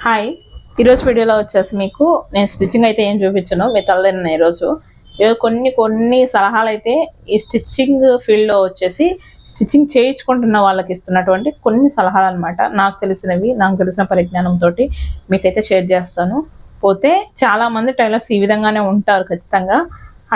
Hi, ఈరోజు వీడియోలో వచ్చేసి మీకు నేను స్టిచ్చింగ్ అయితే ఏం చూపించను, మీ తల్లిదండ్రులు ఈరోజు కొన్ని సలహాలు అయితే ఈ స్టిచ్చింగ్ ఫీల్డ్లో వచ్చేసి స్టిచ్చింగ్ చేయించుకుంటున్న వాళ్ళకి ఇస్తున్నటువంటి కొన్ని సలహాలు అనమాట. నాకు తెలిసిన పరిజ్ఞానంతో మీకైతే షేర్ చేస్తాను. పోతే చాలామంది టైలర్స్ ఈ విధంగానే ఉంటారు ఖచ్చితంగా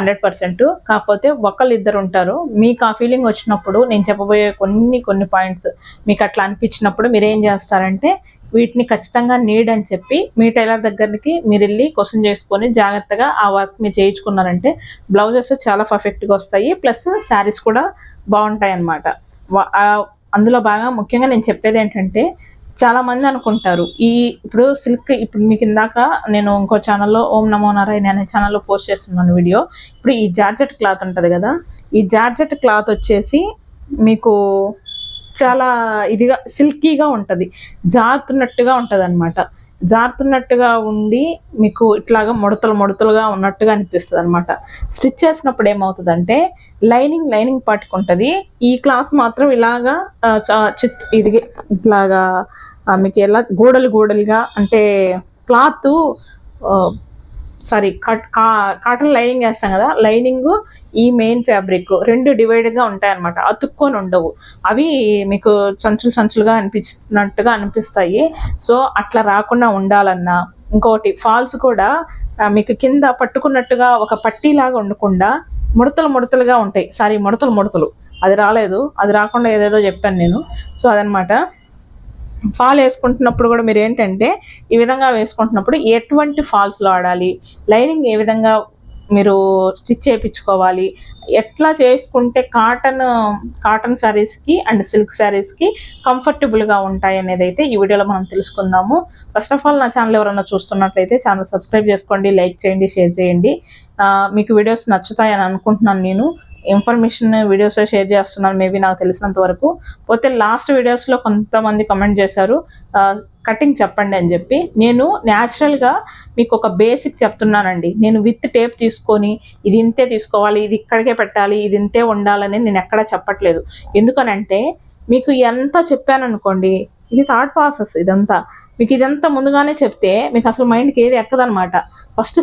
100%. కాకపోతే ఒకళ్ళు ఇద్దరు ఉంటారు. మీకు ఆ ఫీలింగ్ వచ్చినప్పుడు నేను చెప్పబోయే కొన్ని పాయింట్స్ మీకు అట్లా అనిపించినప్పుడు మీరు ఏం చేస్తారంటే వీటిని ఖచ్చితంగా నీడ్ అని చెప్పి మీ టైలర్ దగ్గరికి మీరు వెళ్ళి క్వశ్చన్ చేసుకొని జాగ్రత్తగా ఆ వర్క్ మీరు చేయించుకున్నారంటే బ్లౌజెస్ చాలా పర్ఫెక్ట్గా వస్తాయి, ప్లస్ శారీస్ కూడా బాగుంటాయి అన్నమాట. అందులో బాగా ముఖ్యంగా నేను చెప్పేది ఏంటంటే, చాలామంది అనుకుంటారు ఇప్పుడు సిల్క్, ఇప్పుడు మీకు ఇందాక నేను ఇంకో ఛానల్లో ఓం నమో నారాయణ అనే ఛానల్లో పోస్ట్ చేస్తున్నాను వీడియో. ఇప్పుడు ఈ జార్జెట్ క్లాత్ ఉంటుంది కదా, ఈ జార్జెట్ క్లాత్ వచ్చేసి మీకు చాలా ఇదిగా సిల్కీగా ఉంటుంది, జారుతున్నట్టుగా ఉంటుంది అనమాట. జారుతున్నట్టుగా ఉండి మీకు ఇట్లాగా ముడతలుగా ఉన్నట్టుగా అనిపిస్తుంది అనమాట. స్టిచ్ చేసినప్పుడు ఏమవుతుందంటే లైనింగ్ పట్టుకుంటుంది, ఈ క్లాత్ మాత్రం ఇలాగా ఇది ఇట్లాగా మీకు ఎలా గోడలుగా అంటే క్లాత్ కాటన్ లైనింగ్ వేస్తాం కదా, లైనింగ్ ఈ మెయిన్ ఫ్యాబ్రిక్ రెండు డివైడ్గా ఉంటాయి అనమాట, అతుక్కొని ఉండవు. అవి మీకు సంచులుగా అనిపిస్తాయి. సో అట్లా రాకుండా ఉండాలన్నా, ఇంకోటి ఫాల్స్ కూడా మీకు కింద పట్టుకున్నట్టుగా ఒక పట్టీలాగా ఉండకుండా ముడతలుగా ఉంటాయి. ముడతలు అది రాలేదు, అది రాకుండా ఏదేదో చెప్పాను నేను. సో అదనమాట. ఫాల్ వేసుకుంటున్నప్పుడు కూడా మీరు ఏంటంటే ఈ విధంగా వేసుకుంటున్నప్పుడు ఎటువంటి ఫాల్స్లో ఆడాలి, లైనింగ్ ఏ విధంగా మీరు స్టిచ్ చేయించుకోవాలి, ఎట్లా చేసుకుంటే కాటన్ శారీస్కి అండ్ సిల్క్ శారీస్కి కంఫర్టబుల్గా ఉంటాయి అనేది అయితే ఈ వీడియోలో మనం తెలుసుకుందాము. ఫస్ట్ ఆఫ్ ఆల్ నా ఛానల్ ఎవరైనా చూస్తున్నట్లయితే ఛానల్ సబ్స్క్రైబ్ చేసుకోండి, లైక్ చేయండి, షేర్ చేయండి. మీకు వీడియోస్ నచ్చుతాయని అనుకుంటున్నాను. నేను ఇన్ఫర్మేషన్ వీడియోస్ షేర్ చేస్తున్నాను మేబీ నాకు తెలిసినంత వరకు. పోతే లాస్ట్ వీడియోస్లో కొంతమంది కమెంట్ చేశారు కటింగ్ చెప్పండి అని చెప్పి. నేను న్యాచురల్గా మీకు ఒక బేసిక్ చెప్తున్నానండి. నేను విత్ టేప్ తీసుకొని ఇది ఇంతే తీసుకోవాలి, ఇది ఇక్కడికే పెట్టాలి, ఇది ఇంతే ఉండాలని నేను ఎక్కడా చెప్పట్లేదు. ఎందుకనంటే మీకు ఎంత చెప్పాను అనుకోండి, ఇది థాట్ ప్రాసెస్. ఇదంతా ముందుగానే చెప్తే మీకు అసలు మైండ్కి ఏది ఎక్కదనమాట. ఫస్ట్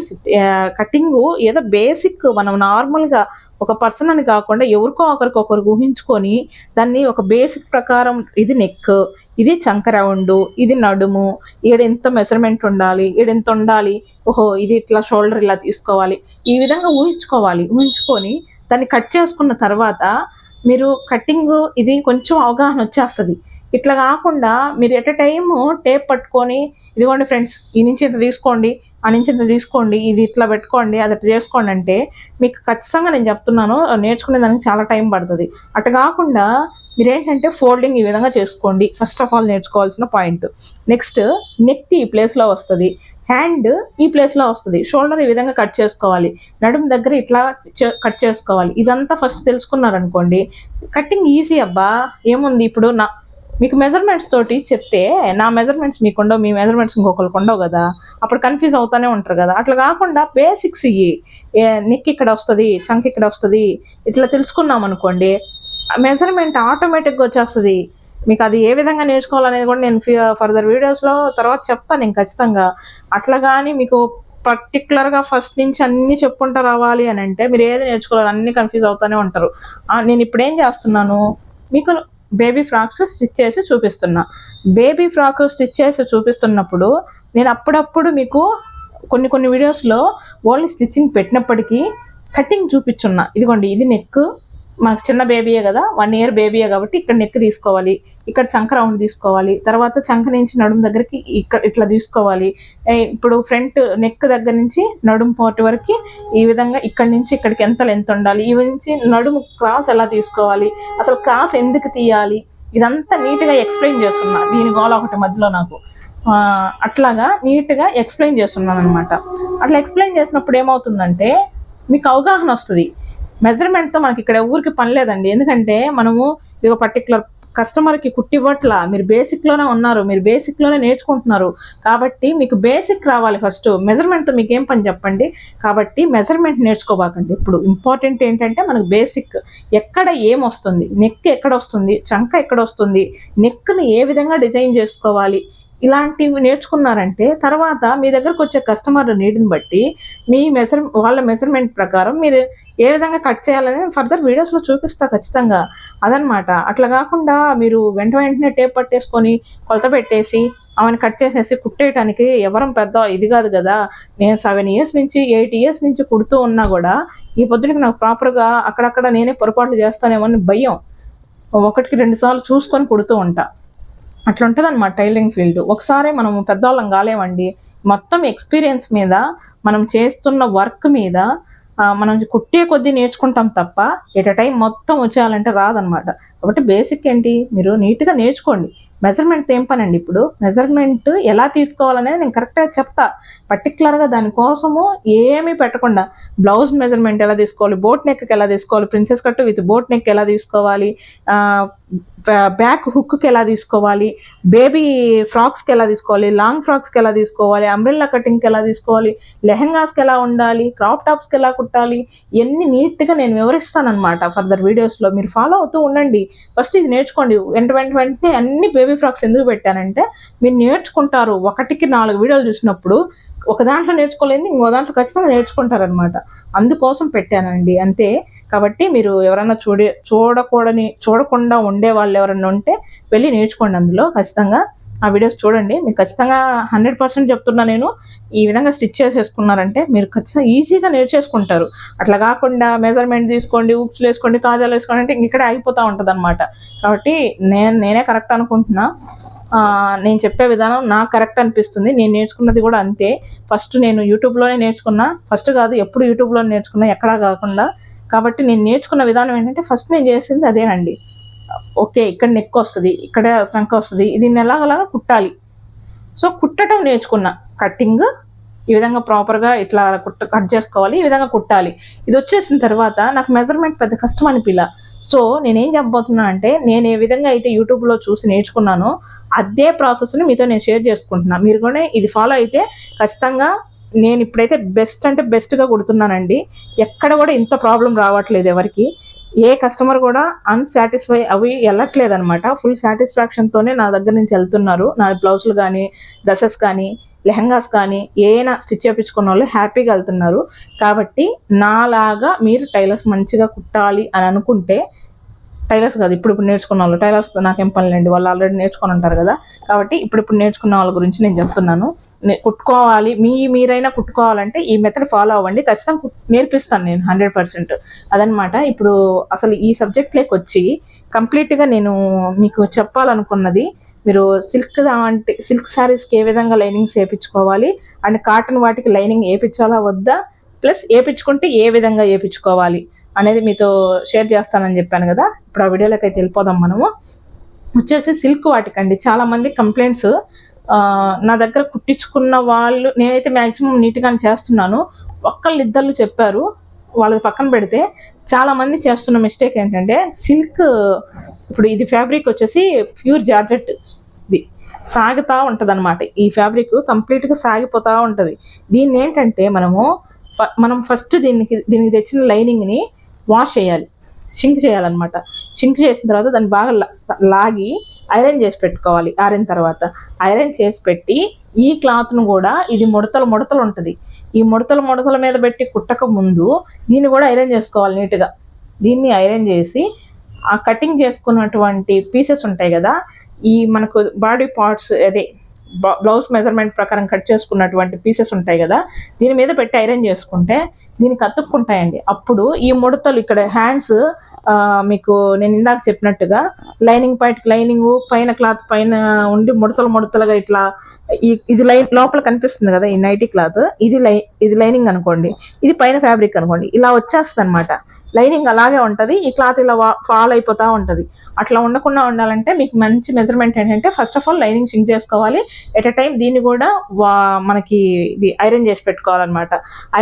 కటింగ్ ఏదో బేసిక్, మనం నార్మల్గా ఒక పర్సన్ అని కాకుండా ఒకరికి ఊహించుకొని దాన్ని ఒక బేసిక్ ప్రకారం, ఇది నెక్, ఇది చంక రౌండ్, ఇది నడుము, ఈడెంత మెజర్మెంట్ ఉండాలి, ఈడెంత ఉండాలి, ఓహో ఇది ఇట్లా షోల్డర్ ఇలా తీసుకోవాలి, ఈ విధంగా ఊహించుకొని దాన్ని కట్ చేసుకున్న తర్వాత మీరు కటింగ్ ఇది కొంచెం అవగాహన వచ్చేస్తుంది. ఇట్లా కాకుండా మీరు ఎట్ ఎ టైము టేప్ పట్టుకొని ఇదిగోండి ఫ్రెండ్స్, ఈ నుంచి ఇంత తీసుకోండి, ఆ నుంచి ఇంత తీసుకోండి, ఇది ఇట్లా పెట్టుకోండి, అది అట్లా చేసుకోండి అంటే మీకు ఖచ్చితంగా నేను చెప్తున్నాను నేర్చుకునే దానికి చాలా టైం పడుతుంది. అట్లా కాకుండా మీరేంటంటే ఫోల్డింగ్ ఈ విధంగా చేసుకోండి. ఫస్ట్ ఆఫ్ ఆల్ నేర్చుకోవాల్సిన పాయింట్. నెక్స్ట్ నెక్ ఈ ప్లేస్లో వస్తుంది, హ్యాండ్ ఈ ప్లేస్లో వస్తుంది, షోల్డర్ ఈ విధంగా కట్ చేసుకోవాలి, నడుము దగ్గర ఇట్లా కట్ చేసుకోవాలి. ఇదంతా ఫస్ట్ తెలుసుకున్నారనుకోండి కటింగ్ ఈజీ అబ్బా. ఏముంది, ఇప్పుడు మీకు మెజర్మెంట్స్ తోటి చెప్తే నా మెజర్మెంట్స్ మీకుండవు, మీ మెజర్మెంట్స్ ఇంకొకరికి ఉండవు కదా, అప్పుడు కన్ఫ్యూజ్ అవుతూనే ఉంటారు కదా. అట్లా కాకుండా బేసిక్స్ నెక్ ఇక్కడ వస్తుంది, చంక్ ఇక్కడ వస్తుంది, ఇట్లా తెలుసుకున్నాం అనుకోండి మెజర్మెంట్ ఆటోమేటిక్గా వచ్చేస్తుంది. మీకు అది ఏ విధంగా నేర్చుకోవాలనేది కూడా నేను ఫర్దర్ వీడియోస్లో తర్వాత చెప్తాను నేను ఖచ్చితంగా. అట్లా కానీ మీకు పర్టికులర్గా ఫస్ట్ నుంచి అన్నీ చెప్పుకుంటూ రావాలి అని అంటే మీరు ఏది నేర్చుకోవాలి, అన్నీ కన్ఫ్యూజ్ అవుతూనే ఉంటారు. నేను ఇప్పుడు ఏం చేస్తున్నాను, మీకు బేబీ ఫ్రాక్స్ స్టిచ్ చేసి చూపిస్తున్నా. బేబీ ఫ్రాక్ స్టిచ్ చేసి చూపిస్తున్నప్పుడు నేను అప్పుడప్పుడు మీకు కొన్ని వీడియోస్లో ఓన్లీ స్టిచ్చింగ్ పెట్టినప్పటికీ కటింగ్ చూపించున్నా. ఇదిగోండి, ఇది నెక్, మనకు చిన్న బేబీయే కదా, 1 year బేబీయే కాబట్టి ఇక్కడ నెక్ తీసుకోవాలి, ఇక్కడ చంక రౌండ్ తీసుకోవాలి, తర్వాత చంక నుంచి నడుము దగ్గరికి ఇక్కడ ఇట్లా తీసుకోవాలి. ఇప్పుడు ఫ్రంట్ నెక్ దగ్గర నుంచి నడుము పోటు వరకు ఈ విధంగా ఇక్కడి నుంచి ఇక్కడికి ఎంత లెంత్ ఉండాలి, ఈ నుంచి నడుము క్రాస్ ఎలా తీసుకోవాలి, అసలు క్రాస్ ఎందుకు తీయాలి, ఇదంతా నీట్గా ఎక్స్ప్లెయిన్ చేస్తున్నా. దీని గోల ఒకటి మధ్యలో నాకు అట్లాగా నీట్గా ఎక్స్ప్లెయిన్ చేస్తున్నాను అనమాట. అట్లా ఎక్స్ప్లెయిన్ చేసినప్పుడు ఏమవుతుందంటే మీకు అవగాహన వస్తుంది. మెజర్మెంట్తో మనకి ఇక్కడ ఊరికి పని లేదండి. ఎందుకంటే మనము ఇది ఒక పర్టికులర్ కస్టమర్కి కుట్టివ్వట్లా, మీరు బేసిక్లోనే ఉన్నారు, మీరు బేసిక్లోనే నేర్చుకుంటున్నారు. కాబట్టి మీకు బేసిక్ రావాలి ఫస్ట్. మెజర్మెంట్తో మీకు ఏం పని చెప్పండి. కాబట్టి మెజర్మెంట్ నేర్చుకోబాకండి. ఇప్పుడు ఇంపార్టెంట్ ఏంటంటే మనకు బేసిక్, ఎక్కడ ఏమొస్తుంది, నెక్ ఎక్కడ వస్తుంది, చంక ఎక్కడ వస్తుంది, నెక్ని ఏ విధంగా డిజైన్ చేసుకోవాలి, ఇలాంటివి నేర్చుకున్నారంటే తర్వాత మీ దగ్గరకు వచ్చే కస్టమర్ నీడ్ని బట్టి వాళ్ళ మెజర్మెంట్ ప్రకారం మీరు ఏ విధంగా కట్ చేయాలని ఫర్దర్ వీడియోస్లో చూపిస్తా ఖచ్చితంగా. అదనమాట. అట్లా కాకుండా మీరు వెంటనే టేప్ పట్టేసుకొని కొలత పెట్టేసి ఆమెను కట్ చేసేసి కుట్టేయటానికి ఎవరం పెద్ద ఇది కాదు కదా. నేను 7 ఇయర్స్ నుంచి 8 ఇయర్స్ నుంచి కుడుతూ ఉన్నా కూడా ఈ పొద్దునకి నాకు ప్రాపర్గా అక్కడక్కడ నేనే పొరపాట్లు చేస్తానేమో అని భయం. 1-2 సార్లు చూసుకొని కుడుతూ ఉంటా. అట్లా ఉంటుంది అనమాట టైలరింగ్ ఫీల్డ్. ఒకసారి మనం పెద్దవాళ్ళం కాలేమండి. మొత్తం ఎక్స్పీరియన్స్ మీద, మనం చేస్తున్న వర్క్ మీద మనం కుట్టే కొద్దీ నేర్చుకుంటాం తప్ప ఎట్ అ టైం మొత్తం వచ్చేయాలంటే రాదనమాట. కాబట్టి బేసిక్ ఏంటి, మీరు నీట్గా నేర్చుకోండి. మెజర్మెంట్ ఏం పనండి, ఇప్పుడు మెజర్మెంట్ ఎలా తీసుకోవాలనేది నేను కరెక్ట్గా చెప్తా. పర్టికులర్గా దానికోసము ఏమీ పెట్టకుండా బ్లౌజ్ మెజర్మెంట్ ఎలా తీసుకోవాలి, బోట్ నెక్కి ఎలా తీసుకోవాలి, princess cut with boat neck ఎలా తీసుకోవాలి, బ్యాక్ హుక్కి ఎలా తీసుకోవాలి, బేబీ ఫ్రాక్స్కి ఎలా తీసుకోవాలి, లాంగ్ ఫ్రాక్స్కి ఎలా తీసుకోవాలి, అంబ్రెల్లా కటింగ్కి ఎలా తీసుకోవాలి, లెహెంగాస్కి ఎలా ఉండాలి, క్రాప్ టాప్స్కి ఎలా కుట్టాలి, ఇవన్నీ నీట్గా నేను వివరిస్తానమాట ఫర్దర్ వీడియోస్లో. మీరు ఫాలో అవుతూ ఉండండి. ఫస్ట్ ఇది నేర్చుకోండి. వెంటనే అన్ని బేబీ ఫ్రాక్స్ ఎందుకు పెట్టానంటే మీరు నేర్చుకుంటారు. 1-4 వీడియోలు చూసినప్పుడు ఒక దాంట్లో నేర్చుకోలేదు ఇంకో దాంట్లో ఖచ్చితంగా నేర్చుకుంటారనమాట. అందుకోసం పెట్టానండి అంతే. కాబట్టి మీరు ఎవరైనా చూడకుండా ఉండే వాళ్ళు ఎవరైనా ఉంటే వెళ్ళి నేర్చుకోండి. అందులో ఖచ్చితంగా ఆ వీడియోస్ చూడండి. మీరు ఖచ్చితంగా 100% చెప్తున్నా నేను. ఈ విధంగా స్టిచ్ చేసేసుకున్నారంటే మీరు ఖచ్చితంగా ఈజీగా నేర్చేసుకుంటారు. అట్లా కాకుండా మెజర్మెంట్ తీసుకోండి, ఉక్స్లు వేసుకోండి, కాజాలు వేసుకోండి అంటే ఇక్కడే ఆగిపోతూ ఉంటుంది అనమాట. కాబట్టి నేనే కరెక్ట్ అనుకుంటున్నా. నేను చెప్పే విధానం నాకు కరెక్ట్ అనిపిస్తుంది. నేను నేర్చుకున్నది కూడా అంతే. ఫస్ట్ నేను యూట్యూబ్లోనే నేర్చుకున్నా. ఫస్ట్ కాదు, ఎప్పుడు యూట్యూబ్లోనే నేర్చుకున్నా, ఎక్కడా కాకుండా. కాబట్టి నేను నేర్చుకున్న విధానం ఏంటంటే ఫస్ట్ నేను చేసింది అదేనండి. ఓకే, ఇక్కడ నెక్ వస్తుంది, ఇక్కడ సంక వస్తుంది, దీన్ని ఎలాగలాగా కుట్టాలి. సో కుట్టడం నేర్చుకున్నా. కట్టింగ్ ఈ విధంగా ప్రాపర్గా ఇట్లా కట్ చేసుకోవాలి, ఈ విధంగా కుట్టాలి. ఇది వచ్చేసిన తర్వాత నాకు మెజర్మెంట్ పెద్ద కష్టం అనిపిలా. సో నేనేం చెప్పబోతున్నా అంటే నేను ఏ విధంగా అయితే యూట్యూబ్లో చూసి నేర్చుకున్నానో అదే ప్రాసెస్ని మీతో నేను షేర్ చేసుకుంటున్నా. మీరు కూడా ఇది ఫాలో అయితే ఖచ్చితంగా నేను ఇప్పుడైతే బెస్ట్ అంటే బెస్ట్గా కుడుతున్నానండి. ఎక్కడ కూడా ఇంత ప్రాబ్లం రావట్లేదు ఎవరికి. ఏ కస్టమర్ కూడా అన్సాటిస్ఫై అవి వెళ్ళట్లేదు అనమాట. ఫుల్ సాటిస్ఫాక్షన్తోనే నా దగ్గర నుంచి వెళ్తున్నారు. నా బ్లౌజులు కానీ, డ్రెస్సెస్ కానీ, లెహంగాస్ కానీ ఏమైనా స్టిచ్ చేయించుకున్న వాళ్ళు హ్యాపీగా వెళ్తున్నారు. కాబట్టి నాలాగా మీరు టైలర్స్ మంచిగా కుట్టాలి అని అనుకుంటే, టైలర్స్ కాదు ఇప్పుడు నేర్చుకున్న వాళ్ళు, టైలర్స్ నాకేం పనిలేండి, వాళ్ళు ఆల్రెడీ నేర్చుకొని ఉంటారు కదా. కాబట్టి ఇప్పుడు నేర్చుకున్న వాళ్ళ గురించి నేను చెప్తున్నాను. కుట్టుకోవాలి, మీరైనా కుట్టుకోవాలంటే ఈ మెథడ్ ఫాలో అవ్వండి. ఖచ్చితంగా నేర్పిస్తాను నేను 100%. అదనమాట. ఇప్పుడు అసలు ఈ సబ్జెక్ట్లోకి వచ్చి కంప్లీట్గా నేను మీకు చెప్పాలనుకున్నది, మీరు సిల్క్ శారీస్కి ఏ విధంగా లైనింగ్స్ వేయించుకోవాలి అండ్ కాటన్ వాటికి లైనింగ్ వేయించాలా వద్దా, ప్లస్ వేయించుకుంటే ఏ విధంగా వేయించుకోవాలి అనేది మీతో షేర్ చేస్తానని చెప్పాను కదా. ఇప్పుడు ఆ వీడియోలోకి అయితే వెళ్ళిపోదాం. మనము వచ్చేసి సిల్క్ వాటికండి చాలామంది కంప్లైంట్స్. నా దగ్గర కుట్టించుకున్న వాళ్ళు, నేనైతే మ్యాక్సిమం నీట్గానే చేస్తున్నాను. ఇద్దరు చెప్పారు, వాళ్ళది పక్కన పెడితే చాలామంది చేస్తున్న మిస్టేక్ ఏంటంటే సిల్క్, ఇప్పుడు ఇది ఫ్యాబ్రిక్ వచ్చేసి ప్యూర్ జార్జెట్, ఇది సాగుతూ ఉంటుంది అనమాట. ఈ ఫ్యాబ్రిక్ కంప్లీట్గా సాగిపోతూ ఉంటుంది. దీన్ని ఏంటంటే మనం ఫస్ట్ దీనికి తెచ్చిన లైనింగ్ని వాష్ చేయాలి, షింక్ చేయాలన్నమాట. షింక్ చేసిన తర్వాత దాన్ని బాగా లాగి ఐరన్ చేసి పెట్టుకోవాలి. ఆరిన తర్వాత ఐరన్ చేసి పెట్టి ఈ క్లాత్ను కూడా, ఇది ముడతలు ఉంటుంది, ఈ ముడతల మీద పెట్టి కుట్టక ముందు దీన్ని కూడా ఐరన్ చేసుకోవాలి నీట్గా. దీన్ని ఐరన్ చేసి ఆ కటింగ్ చేసుకున్నటువంటి పీసెస్ ఉంటాయి కదా, ఈ మనకు బాడీ పార్ట్స్, అదే బ్లౌజ్ మెజర్మెంట్ ప్రకారం కట్ చేసుకున్నటువంటి పీసెస్ ఉంటాయి కదా, దీని మీద పెట్టి ఐరన్ చేసుకుంటే దీనికి అతుక్కుంటాయండి. అప్పుడు ఈ ముడతలు ఇక్కడ హ్యాండ్స్, మీకు నేను ఇందాక చెప్పినట్టుగా లైనింగ్ లైనింగ్ పైన క్లాత్ పైన ఉండి ముడతలుగా ఇట్లా ఇది లోపల కనిపిస్తుంది కదా, ఈ నైటీ క్లాత్, ఇది లైనింగ్ అనుకోండి, ఇది పైన ఫ్యాబ్రిక్ అనుకోండి, ఇలా వచ్చేస్తుంది అనమాట. లైనింగ్ అలాగే ఉంటుంది, ఈ క్లాత్ ఇలా ఫాల్ అయిపోతూ ఉంటుంది. అట్లా ఉండకుండా ఉండాలంటే మీకు మంచి మెజర్మెంట్ ఏంటంటే first of all lining shrink చేసుకోవాలి. ఎట్ ఎ టైం దీన్ని కూడా మనకి ఇది ఐరన్ చేసి పెట్టుకోవాలన్నమాట.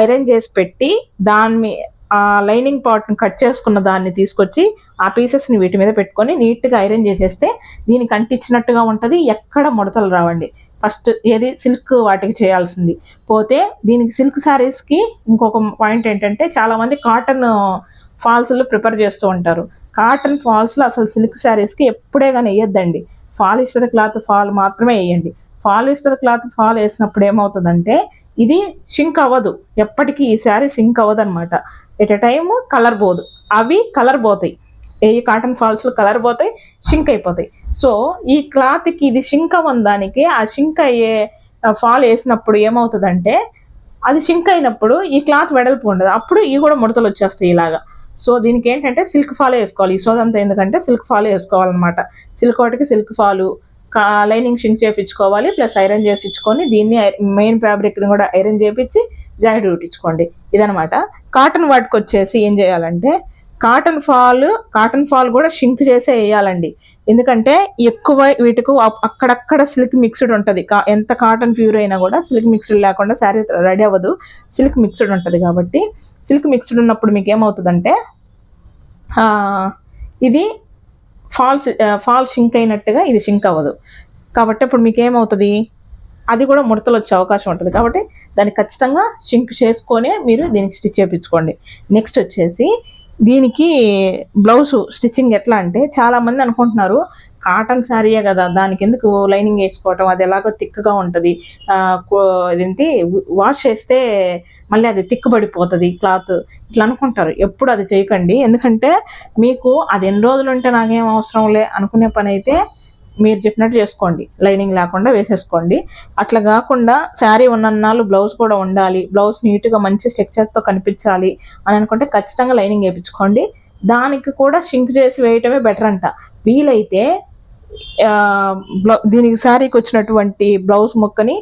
ఐరన్ చేసి పెట్టి దాన్ని ఆ లైనింగ్ పార్ట్ని కట్ చేసుకున్న దాన్ని తీసుకొచ్చి ఆ పీసెస్ని వీటి మీద పెట్టుకొని నీట్గా ఐరన్ చేసేస్తే దీనికి అంటించినట్టుగా ఉంటుంది, ఎక్కడ ముడతలు రావండి. ఫస్ట్ ఏది సిల్క్ వాటికి చేయాల్సింది. పోతే దీనికి సిల్క్ శారీస్కి ఇంకొక పాయింట్ ఏంటంటే చాలామంది కాటన్ ఫాల్స్లో ప్రిపేర్ చేస్తూ ఉంటారు. కాటన్ ఫాల్స్లో అసలు సిల్క్ శారీస్కి ఎప్పుడే కానీ వేయొద్దండి. ఫాలిస్టర్ క్లాత్ ఫాల్ మాత్రమే వేయండి. పాలిస్టర్ క్లాత్ ఫాల్ వేసినప్పుడు ఏమవుతుందంటే ఇది షింక్ అవ్వదు, ఎప్పటికీ ఈ శారీ షింక్ అవ్వదు అనమాట. ఎట్ ఎ టైమ్ కలర్ పోదు, అవి కలర్ పోతాయి, ఏ కాటన్ ఫాల్స్లో కలర్ పోతాయి, షింక్ అయిపోతాయి. సో ఈ క్లాత్కి ఇది షింక్ అవ్వని దానికి ఆ షింక్ అయ్యే ఫాల్ వేసినప్పుడు ఏమవుతుందంటే అది షింక్ అయినప్పుడు ఈ క్లాత్ వెడల్పు ఉండదు, అప్పుడు ఇవి కూడా ముడతలు వచ్చేస్తాయి ఇలాగా. సో దీనికి ఏంటంటే సిల్క్ ఫాలే వేసుకోవాలి. ఈ సోదంతా ఎందుకంటే సిల్క్ ఫాలే వేసుకోవాలన్నమాట. సిల్క్ ఒకటికి సిల్క్ ఫాలు, లైనింగ్ షింక్ చేయించుకోవాలి, ప్లస్ ఐరన్ చేయించుకొని దీన్ని మెయిన్ ఫ్యాబ్రిక్ని కూడా ఐరన్ చేయించి జాయింట్ కుట్టించుకోండి. ఇదనమాట. కాటన్ వాటికి వచ్చేసి ఏం చేయాలంటే కాటన్ ఫాల్ కూడా షింక్ చేసే వేయాలండి. ఎందుకంటే ఎక్కువ వీటికి అక్కడక్కడ సిల్క్ మిక్స్డ్ ఉంటుంది. ఎంత కాటన్ ప్యూర్ అయినా కూడా సిల్క్ మిక్స్డ్ లేకుండా శారీ రెడీ అవ్వదు, సిల్క్ మిక్స్డ్ ఉంటుంది. కాబట్టి సిల్క్ మిక్స్డ్ ఉన్నప్పుడు మీకు ఏమవుతుందంటే ఇది ఫాల్ షింక్ అయినట్టుగా ఇది షింక్ అవ్వదు. కాబట్టి అప్పుడు మీకు ఏమవుతుంది, అది కూడా ముడతలు వచ్చే అవకాశం ఉంటుంది. కాబట్టి దాన్ని ఖచ్చితంగా షింక్ చేసుకొనే మీరు దీనికి స్టిచ్ చేయించుకోండి. నెక్స్ట్ వచ్చేసి దీనికి బ్లౌజ్ స్టిచ్చింగ్ ఎట్లా అంటే చాలామంది అనుకుంటున్నారు కాటన్ శారీయే కదా దానికి ఎందుకు లైనింగ్ వేసుకోవటం, అది ఎలాగో థిక్గా ఉంటుంది, ఇదేంటి వాష్ చేస్తే మళ్ళీ అది తిక్కబడిపోతుంది క్లాత్, ఇట్లా అనుకుంటారు. ఎప్పుడు అది చేయకండి. ఎందుకంటే మీకు అది ఎన్ని రోజులు ఉంటే నాకేం అవసరంలే అనుకునే పని అయితే మీరు చెప్పినట్టు చేసుకోండి, లైనింగ్ లేకుండా వేసేసుకోండి. అట్లా కాకుండా శారీ ఉన్నన్నాళ్ళు బ్లౌజ్ కూడా ఉండాలి, బ్లౌజ్ నీట్గా మంచి స్ట్రక్చర్తో కనిపించాలి అని అనుకుంటే ఖచ్చితంగా లైనింగ్ వేయించుకోండి. దానికి కూడా షింక్ చేసి వేయటమే బెటర్ అంట. వీలైతే దీనికి శారీకి వచ్చినటువంటి బ్లౌజ్ ముక్కని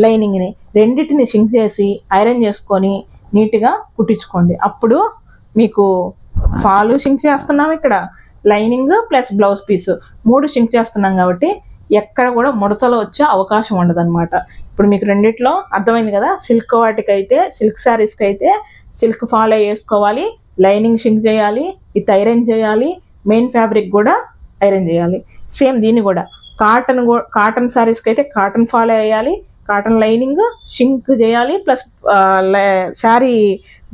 లైనింగ్ని రెండింటిని షింక్ చేసి ఐరన్ చేసుకొని నీట్గా కుట్టించుకోండి. అప్పుడు మీకు ఫాలు షింక్ చేస్తున్నాం, ఇక్కడ lining plus blouse piece 3 shrink చేస్తున్నాం కాబట్టి ఎక్కడ కూడా ముడతలు వచ్చే అవకాశం ఉండదన్నమాట. ఇప్పుడు మీకు రెండిట్లో అర్థమైంది కదా. సిల్క్ వాటికైతే సిల్క్ శారీస్కి అయితే సిల్క్ ఫాలో వేసుకోవాలి, లైనింగ్ షింక్ చేయాలి, ఇది ఐరన్ చేయాలి, మెయిన్ ఫ్యాబ్రిక్ కూడా ఐరన్ చేయాలి. సేమ్ దీన్ని కూడా కాటన్ శారీస్కి అయితే కాటన్ ఫాలో వేయాలి, కాటన్ లైనింగ్ షింక్ చేయాలి, ప్లస్ శారీ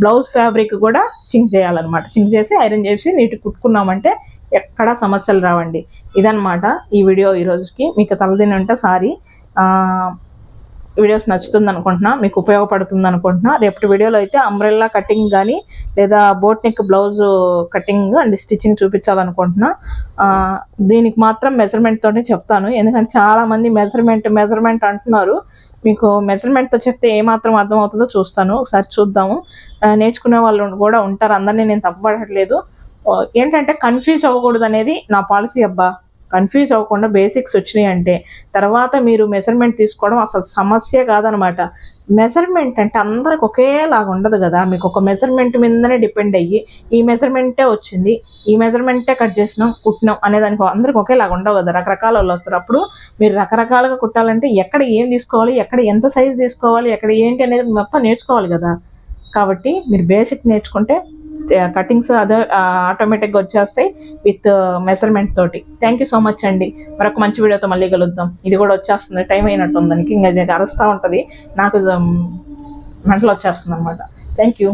బ్లౌజ్ ఫ్యాబ్రిక్ కూడా షింక్ చేయాలన్నమాట. షింక్ చేసి ఐరన్ చేసి నీట్గా కుట్టుకున్నామంటే ఎక్కడా సమస్యలు రావండి. ఇదన్నమాట ఈ వీడియో ఈరోజుకి. మీకు తలదిని ఉంటే సారీ, వీడియోస్ నచ్చుతుంది అనుకుంటున్నా, మీకు ఉపయోగపడుతుంది అనుకుంటున్నా. రేపటి వీడియోలో అయితే అంబ్రెల్లా కటింగ్ కానీ లేదా boat neck blouse cutting and stitching చూపించాలనుకుంటున్నా. దీనికి మాత్రం మెజర్మెంట్ తోనే చెప్తాను, ఎందుకంటే చాలామంది మెజర్మెంట్ అంటున్నారు. మీకు మెజర్మెంట్తో చెప్తే ఏమాత్రం అర్థమవుతుందో చూస్తాను, ఒకసారి చూద్దాము. నేర్చుకునే వాళ్ళు కూడా ఉంటారు, అందరినీ నేను తప్పుపడట్లేదు. ఏంటంటే కన్ఫ్యూజ్ అవ్వకూడదు అనేది నా పాలసీ అబ్బా. కన్ఫ్యూజ్ అవ్వకుండా బేసిక్స్ వచ్చినాయి అంటే తర్వాత మీరు మెజర్మెంట్ తీసుకోవడం అసలు సమస్య కాదనమాట. మెజర్మెంట్ అంటే అందరికి ఒకేలాగా ఉండదు కదా. మీకు ఒక మెజర్మెంట్ మీదనే డిపెండ్ అయ్యి ఈ మెజర్మెంటే వచ్చింది, ఈ మెజర్మెంటే కట్ చేసినాం కుట్టినాం అనేదానికి అందరికి ఒకేలాగా ఉండవు కదా, రకరకాల వాళ్ళు వస్తారు. అప్పుడు మీరు రకరకాలుగా కుట్టాలంటే ఎక్కడ ఏం తీసుకోవాలి, ఎక్కడ ఎంత సైజు తీసుకోవాలి, ఎక్కడ ఏంటి అనేది మొత్తం నేర్చుకోవాలి కదా. కాబట్టి మీరు బేసిక్ నేర్చుకుంటే కటింగ్స్ అదే ఆటోమేటిక్గా వచ్చేస్తాయి విత్ మెజర్మెంట్ తోటి. థ్యాంక్ యూ సో మచ్ అండి. మరొక మంచి వీడియోతో మళ్ళీ కలుద్దాం. ఇది కూడా వచ్చేస్తుంది, టైం అయినట్టు ఉంది దానికి, ఇంకా అరుస్తూ ఉంటుంది నాకు, మెంటలు వచ్చేస్తుంది అనమాట. Thank you.